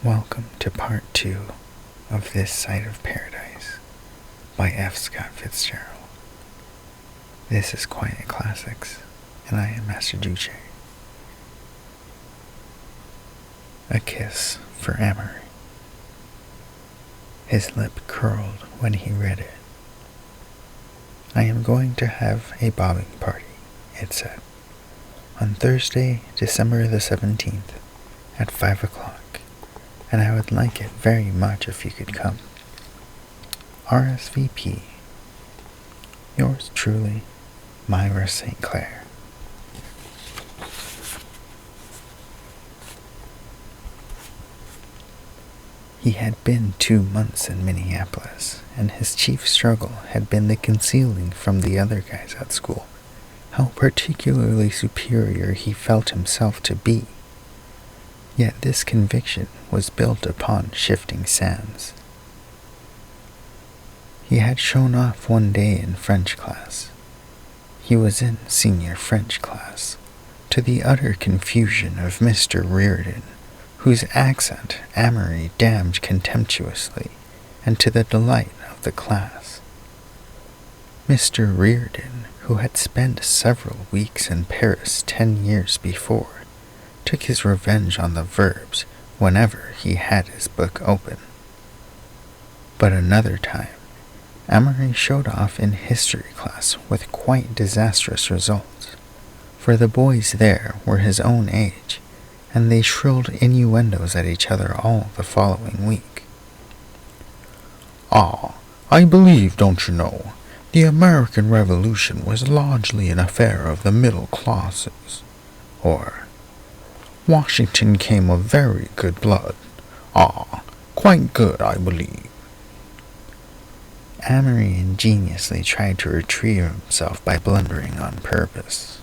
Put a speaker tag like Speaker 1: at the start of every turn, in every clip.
Speaker 1: Welcome to part 2 of This Side of Paradise by F. Scott Fitzgerald. This is Quiet Classics, and I am MasterJuche. A Kiss for Amory. His lip curled when he read it. I am going to have a bobbing party, it said, on Thursday, December the 17th, at 5 o'clock. And I would like it very much if you could come. RSVP. Yours truly, Myra St. Clair. He had been 2 months in Minneapolis, and his chief struggle had been the concealing from the other guys at school how particularly superior he felt himself to be. Yet this conviction was built upon shifting sands. He had shown off one day in French class. He was in senior French class, to the utter confusion of Mr. Reardon, whose accent Amory damned contemptuously, and to the delight of the class. Mr. Reardon, who had spent several weeks in Paris 10 years before, took his revenge on the verbs whenever he had his book open. But another time, Amory showed off in history class with quite disastrous results, for the boys there were his own age, and they shrilled innuendos at each other all the following week.
Speaker 2: I believe, don't you know, the American Revolution was largely an affair of the middle classes. Or, Washington came of very good blood. Quite good, I believe.
Speaker 1: Amory ingeniously tried to retrieve himself by blundering on purpose.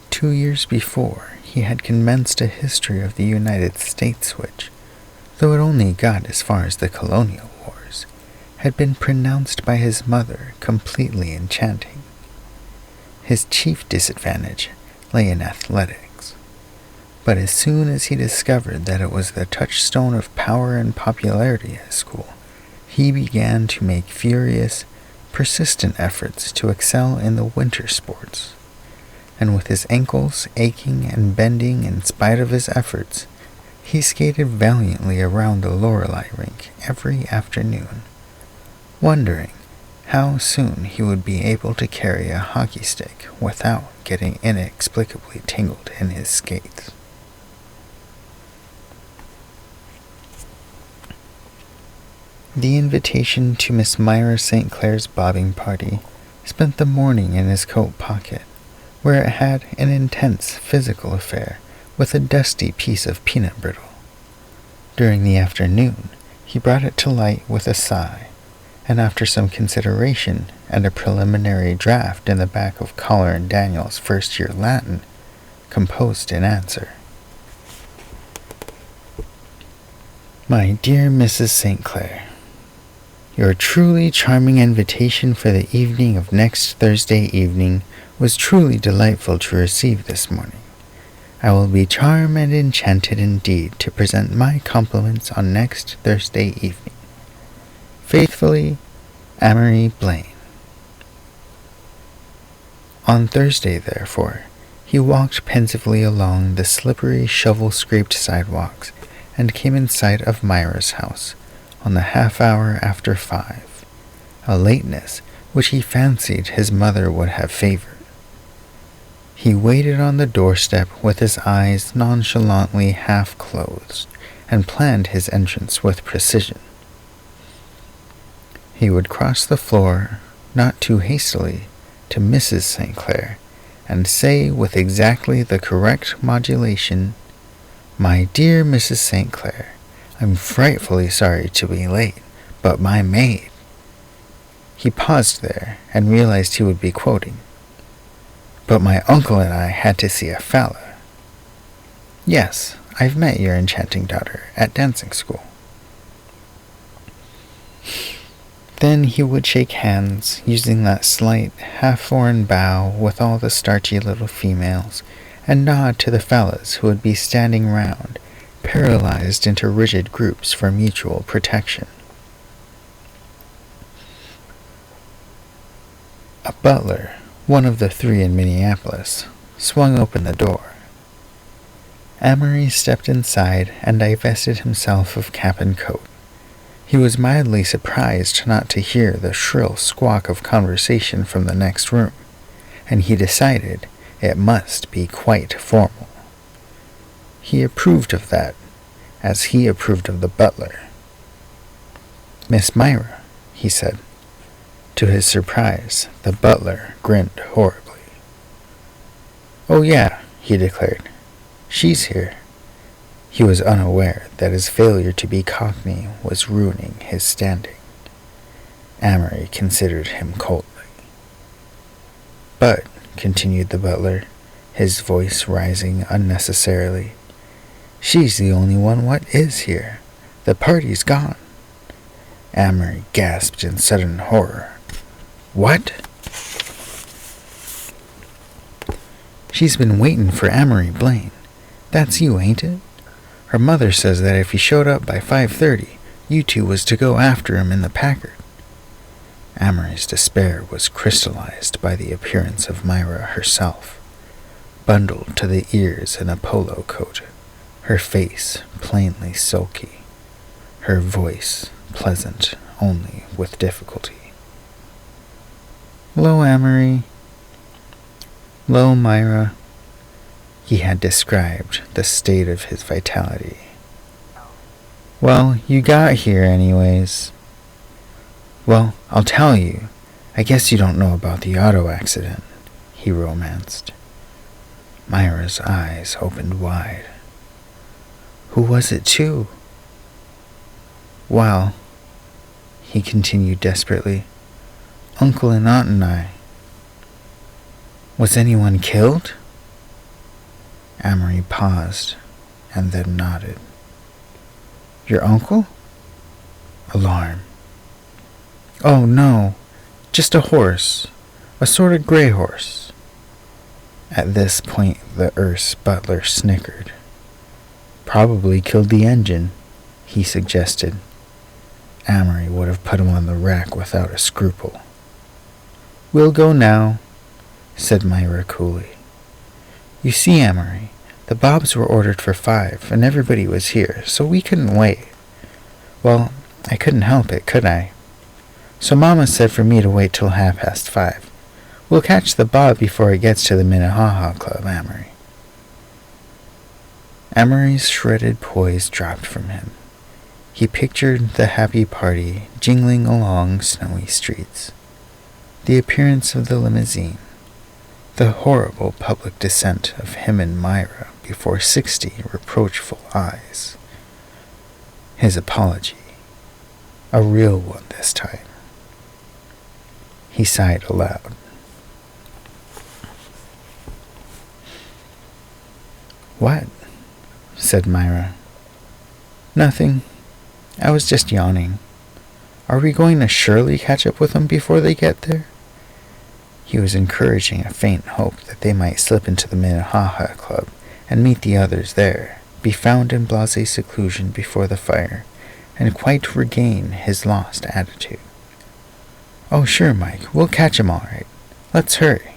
Speaker 1: 2 years before, he had commenced a history of the United States which, though it only got as far as the colonial wars, had been pronounced by his mother completely enchanting. His chief disadvantage lay in athletics, but as soon as he discovered that it was the touchstone of power and popularity at school, he began to make furious, persistent efforts to excel in the winter sports, and with his ankles aching and bending in spite of his efforts, he skated valiantly around the Lorelei rink every afternoon, wondering how soon he would be able to carry a hockey stick without getting inexplicably tangled in his skates. The invitation to Miss Myra St. Clair's bobbing party spent the morning in his coat pocket, where it had an intense physical affair with a dusty piece of peanut brittle. During the afternoon, he brought it to light with a sigh, and after some consideration and a preliminary draft in the back of Collar and Daniel's first-year Latin, composed an answer. My dear Mrs. St. Clair, your truly charming invitation for the evening of next Thursday evening was truly delightful to receive this morning. I will be charmed and enchanted indeed to present my compliments on next Thursday evening. Faithfully, Amory Blaine. On Thursday, therefore, he walked pensively along the slippery, shovel-scraped sidewalks and came in sight of Myra's house on the half-hour after 5, a lateness which he fancied his mother would have favored. He waited on the doorstep with his eyes nonchalantly half-closed and planned his entrance with precision. He would cross the floor, not too hastily, to Mrs. St. Clair, and say with exactly the correct modulation, My dear Mrs. St. Clair, I'm frightfully sorry to be late, but my maid. He paused there and realized he would be quoting, But my uncle and I had to see a fella. Yes, I've met your enchanting daughter at dancing school. Then he would shake hands, using that slight, half-foreign bow with all the starchy little females, and nod to the fellas who would be standing round, paralyzed into rigid groups for mutual protection. A butler, one of the three in Minneapolis, swung open the door. Amory stepped inside and divested himself of cap and coat. He was mildly surprised not to hear the shrill squawk of conversation from the next room, and he decided it must be quite formal. He approved of that, as he approved of the butler. "Miss Myra," he said. To his surprise, the butler grinned horribly. "Oh yeah," he declared. "She's here." He was unaware that his failure to be Cockney was ruining his standing. Amory considered him coldly. "But," continued the butler, his voice rising unnecessarily, "she's the only one what is here. The party's gone." Amory gasped in sudden horror. "What?" "She's been waiting for Amory Blaine. That's you, ain't it? Her mother says that if he showed up by 5:30, you two was to go after him in the Packard." Amory's despair was crystallized by the appearance of Myra herself, bundled to the ears in a polo coat, her face plainly sulky, her voice pleasant only with difficulty. "'Lo, Amory." "'Lo, Myra." He had described the state of his vitality. "Well, you got here anyways." "Well, I'll tell you. I guess you don't know about the auto accident," he romanced. Myra's eyes opened wide. "Who was it to?" "Well," he continued desperately, "Uncle and Aunt and I." "Was anyone killed?" Amory paused and then nodded. "Your uncle?" Alarm. "Oh, no, just a horse, a sort of gray horse." At this point, the Erse butler snickered. "Probably killed the engine," he suggested. Amory would have put him on the rack without a scruple. "We'll go now," said Myra coolly. "You see, Amory, the bobs were ordered for 5, and everybody was here, so we couldn't wait. Well, I couldn't help it, could I? So Mama said for me to wait till 5:30. We'll catch the bob before it gets to the Minnehaha Club, Amory." Amory's shredded poise dropped from him. He pictured the happy party jingling along snowy streets, the appearance of the limousine, the horrible public descent of him and Myra before 60 reproachful eyes. His apology, a real one this time. He sighed aloud. "What?" said Myra. "Nothing. I was just yawning. Are we going to surely catch up with them before they get there?" He was encouraging a faint hope that they might slip into the Minnehaha Club and meet the others there, be found in blasé seclusion before the fire, and quite regain his lost attitude. "Oh, sure, Mike, we'll catch 'em all right. Let's hurry."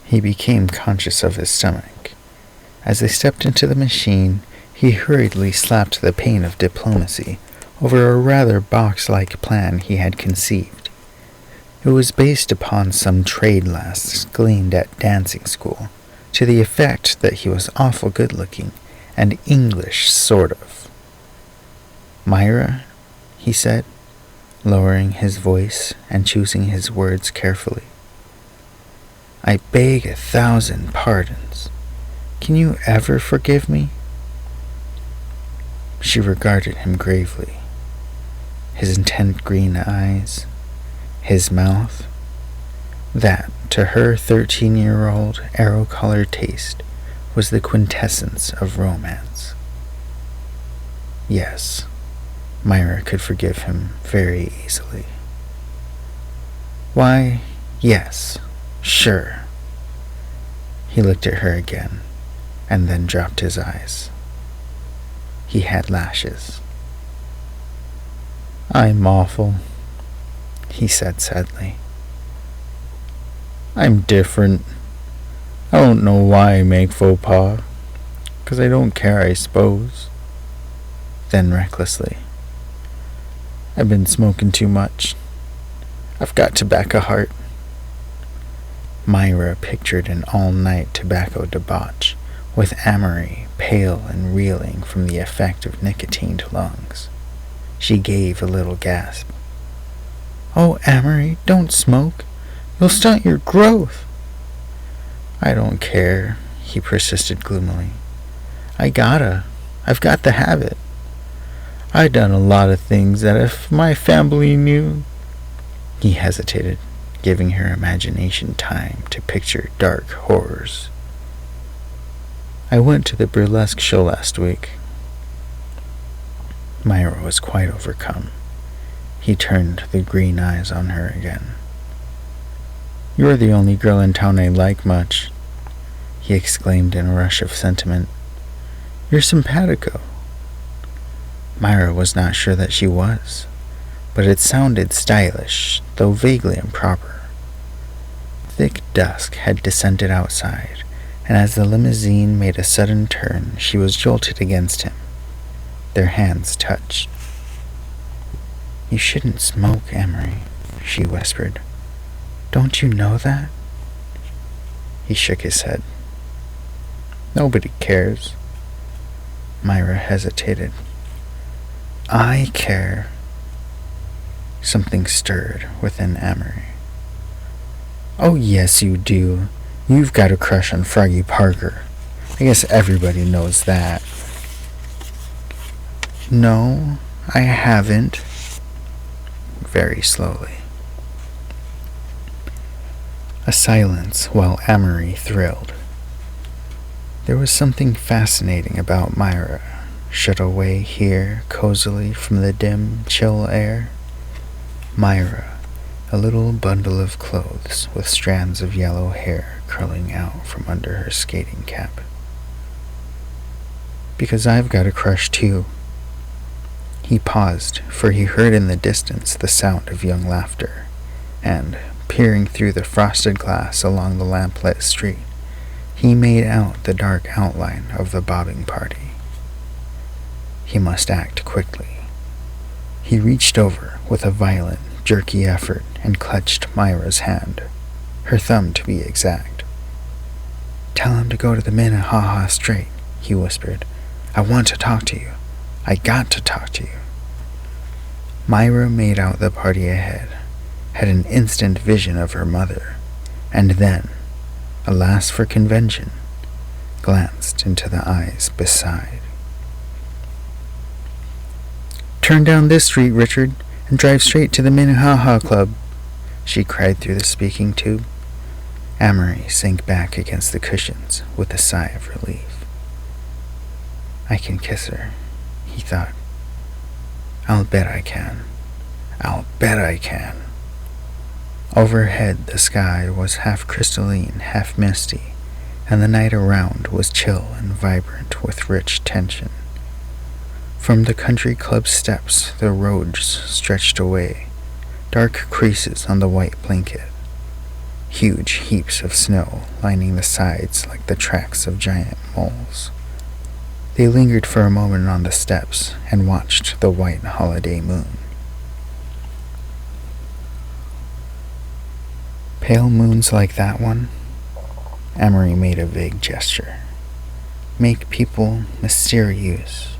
Speaker 1: He became conscious of his stomach. As they stepped into the machine, he hurriedly slapped the pain of diplomacy over a rather box-like plan he had conceived. It was based upon some trade lasts gleaned at dancing school, to the effect that he was awful good-looking and English, sort of. "Myra," he said, lowering his voice and choosing his words carefully, "I beg 1,000 pardons. Can you ever forgive me?" She regarded him gravely. His intent green eyes, his mouth, that, to her 13-year-old arrow-colored taste, was the quintessence of romance. Yes, Myra could forgive him very easily. "Why, yes, sure." He looked at her again, and then dropped his eyes. He had lashes.
Speaker 2: I'm awful,
Speaker 1: he said sadly.
Speaker 2: I'm different. I don't know why I make faux pas. 'Cause I don't care, I suppose.
Speaker 1: Then recklessly,
Speaker 2: I've been smoking too much. I've got tobacco heart.
Speaker 1: Myra pictured an all-night tobacco debauch, with Amory pale and reeling from the effect of nicotined lungs. She gave a little gasp.
Speaker 2: Oh, Amory, don't smoke. You'll stunt your growth.
Speaker 1: I don't care, he persisted gloomily.
Speaker 2: I've got the habit. I done a lot of things that if my family knew.
Speaker 1: He hesitated, giving her imagination time to picture dark horrors.
Speaker 2: I went to the burlesque show last week.
Speaker 1: Myra was quite overcome. He turned the green eyes on her again.
Speaker 2: You're the only girl in town I like much,
Speaker 1: he exclaimed in a rush of sentiment.
Speaker 2: You're simpatico.
Speaker 1: Myra was not sure that she was, but it sounded stylish, though vaguely improper. Thick dusk had descended outside, and as the limousine made a sudden turn, she was jolted against him. Their hands touched. You shouldn't smoke, Amory, she whispered. Don't you know that? He shook his head.
Speaker 2: Nobody cares.
Speaker 1: Myra hesitated. I care. Something stirred within Amory.
Speaker 2: Oh, yes, you do. You've got a crush on Froggy Parker. I guess everybody knows that.
Speaker 1: No, I haven't. Very slowly. A silence while Amory thrilled. There was something fascinating about Myra, shut away here cozily from the dim, chill air. Myra, a little bundle of clothes with strands of yellow hair curling out from under her skating cap. Because I've got a crush too. He paused, for he heard in the distance the sound of young laughter, and, peering through the frosted glass along the lamplit street, he made out the dark outline of the bobbing party. He must act quickly. He reached over with a violent, jerky effort and clutched Myra's hand, her thumb to be exact. Tell him to go to the Minnehaha straight, he whispered. I want to talk to you. I got to talk to you. Myra made out the party ahead, had an instant vision of her mother, and then, alas for convention, glanced into the eyes beside. Turn down this street, Richard, and drive straight to the Minnehaha Club, she cried through the speaking tube. Amory sank back against the cushions with a sigh of relief. I can kiss her, he thought. I'll bet I can. I'll bet I can. Overhead the sky was half crystalline, half misty, and the night around was chill and vibrant with rich tension. From the country club steps the roads stretched away, dark creases on the white blanket, huge heaps of snow lining the sides like the tracks of giant moles. They lingered for a moment on the steps and watched the white holiday moon. Pale moons like that one? Amory made a vague gesture. Make people mysterious.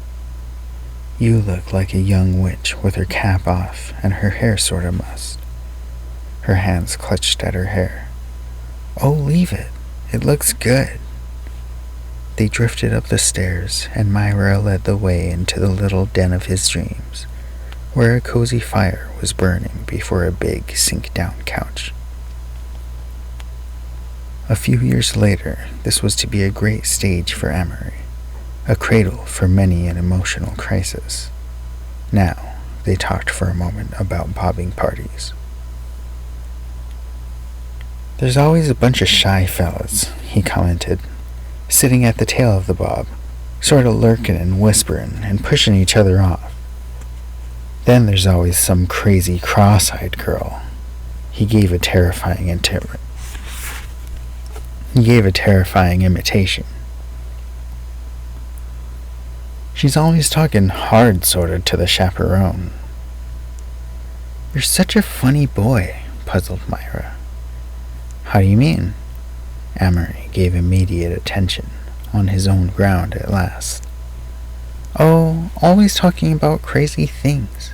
Speaker 1: You look like a young witch with her cap off and her hair sort of mussed. Her hands clutched at her hair. Oh, leave it. It looks good. They drifted up the stairs, and Myra led the way into the little den of his dreams, where a cozy fire was burning before a big sink-down couch. A few years later, this was to be a great stage for Amory, a cradle for many an emotional crisis. Now, they talked for a moment about bobbing parties. There's always a bunch of shy fellas, he commented, sitting at the tail of the bob, sort of lurking and whispering and pushing each other off. Then there's always some crazy cross-eyed girl. He gave a terrifying imitation. She's always talking hard sorta to the chaperone. You're such a funny boy, puzzled Myra. How do you mean? Amory gave immediate attention, on his own ground at last. Oh, always talking about crazy things.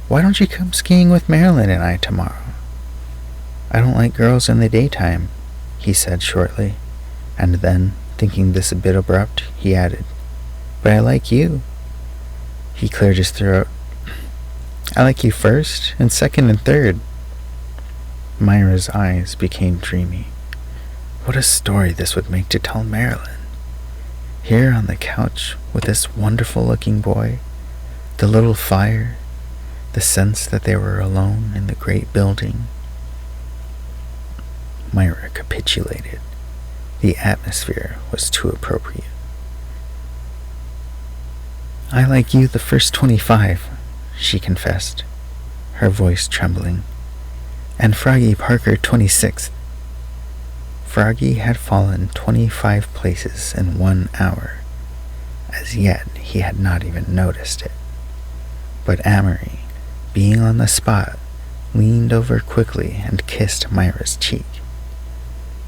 Speaker 1: Why don't you come skiing with Marilyn and I tomorrow? I don't like girls in the daytime, he said shortly, and then, thinking this a bit abrupt, he added, But I like you. He cleared his throat. I like you first, and second and third. Myra's eyes became dreamy. What a story this would make to tell Marilyn. Here on the couch with this wonderful-looking boy, the little fire, the sense that they were alone in the great building. Myra capitulated. The atmosphere was too appropriate. I like you the first 25, she confessed, her voice trembling, and Froggy Parker 26th. Froggy had fallen 25 places in 1 hour. As yet, he had not even noticed it. But Amory, being on the spot, leaned over quickly and kissed Myra's cheek.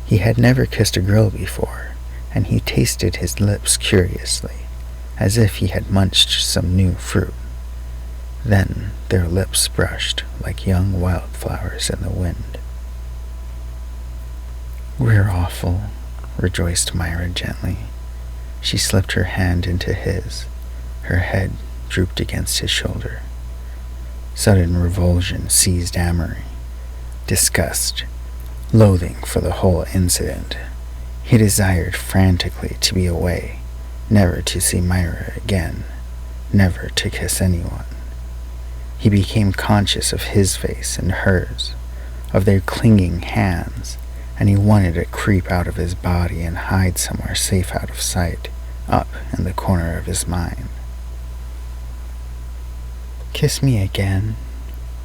Speaker 1: He had never kissed a girl before, and he tasted his lips curiously, as if he had munched some new fruit. Then their lips brushed like young wildflowers in the wind. We're awful, rejoiced Myra gently. She slipped her hand into his. Her head drooped against his shoulder. Sudden revulsion seized Amory. Disgust, loathing for the whole incident. He desired frantically to be away, never to see Myra again, never to kiss anyone. He became conscious of his face and hers, of their clinging hands, and he wanted to creep out of his body and hide somewhere safe out of sight, up in the corner of his mind. Kiss me again,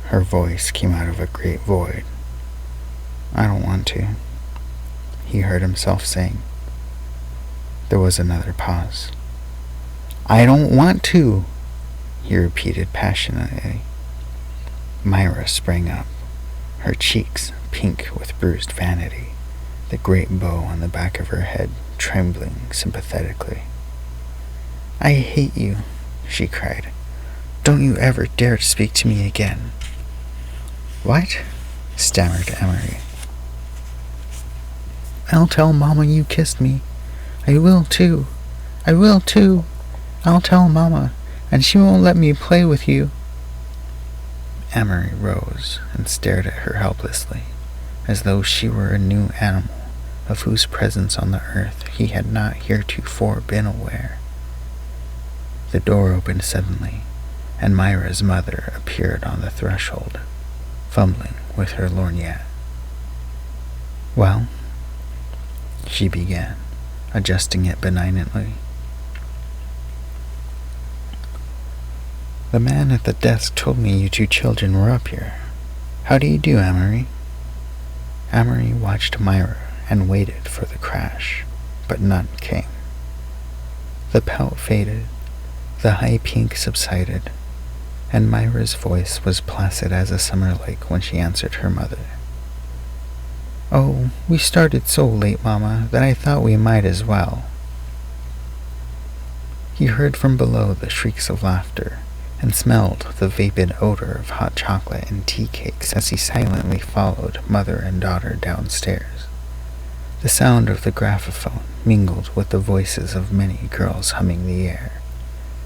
Speaker 1: her voice came out of a great void. I don't want to, he heard himself saying. There was another pause. I don't want to, he repeated passionately. Myra sprang up, her cheeks pink with bruised vanity, the great bow on the back of her head trembling sympathetically. I hate you, she cried. Don't you ever dare to speak to me again. What? Stammered Amory. I'll tell Mama you kissed me. I will too. I will too. I'll tell Mama, and she won't let me play with you. Amory rose and stared at her helplessly, as though she were a new animal of whose presence on the earth he had not heretofore been aware. The door opened suddenly, and Myra's mother appeared on the threshold, fumbling with her lorgnette. Well, she began, adjusting it benignantly. The man at the desk told me you two children were up here. How do you do, Amory? Amory watched Myra and waited for the crash, but none came. The pout faded, the high pink subsided, and Myra's voice was placid as a summer lake when she answered her mother. Oh, we started so late, Mama, that I thought we might as well. He heard from below the shrieks of laughter, and smelled the vapid odor of hot chocolate and tea cakes as he silently followed mother and daughter downstairs. The sound of the graphophone mingled with the voices of many girls humming the air,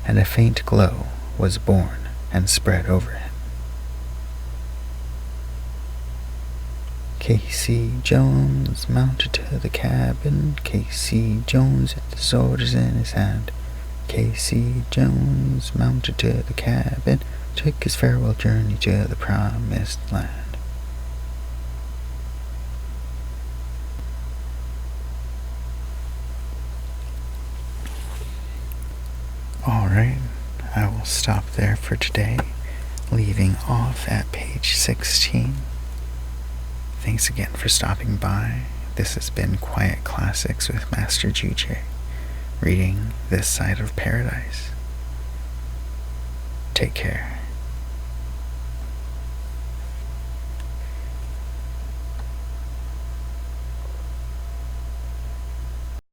Speaker 1: and a faint glow was born and spread over him. Casey Jones mounted to the cabin, Casey Jones had the swords in his hand. Casey Jones mounted to the cabin, took his farewell journey to the promised land. Alright, I will stop there for today, leaving off at page 16. Thanks again for stopping by. This has been Quiet Classics with MasterJuche, reading This Side of Paradise. Take care.